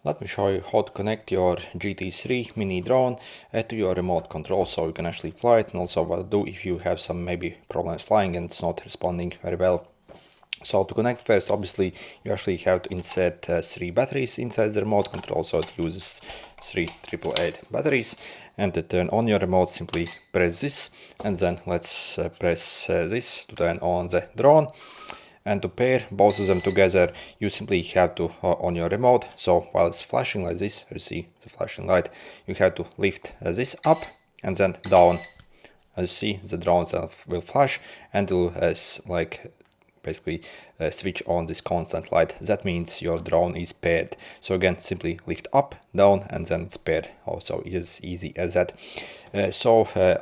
Let me show you how to connect your GT3 mini drone to your remote control so you can actually fly it, and also what to do if you have some maybe problems flying and it's not responding very well. So to connect first, obviously you actually have to insert 3 batteries inside the remote control, so it uses 3 888 batteries. And to turn on your remote, simply press this, and then let's press this to turn on the drone. And to pair both of them together, you simply have to on your remote, so while it's flashing like this, you see the flashing light, you have to lift this up and then down. As you see, the drone will flash and will basically switch on this constant light. That means your drone is paired. So again, simply lift up, down, and then it's paired. Also, it is easy as that.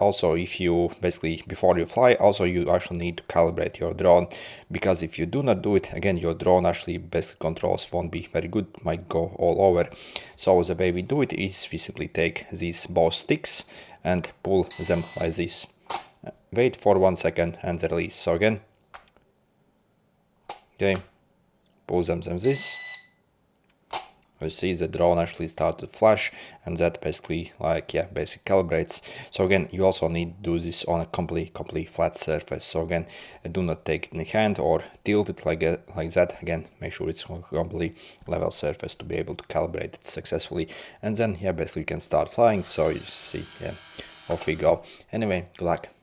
Also, if you basically, before you fly, also you actually need to calibrate your drone, because if you do not do it, again, your drone actually basic controls won't be very good, might go all over. So the way we do it is we simply take these both sticks and pull them like this. Wait for 1 second and release. So again, okay, pull them this. You see the drone actually start to flash, and that basically basic calibrates. So again, you also need to do this on a completely flat surface. So again, do not take it in the hand or tilt it like that. Again, make sure it's a completely level surface to be able to calibrate it successfully. And then basically you can start flying. So you see, off we go. Anyway, good luck.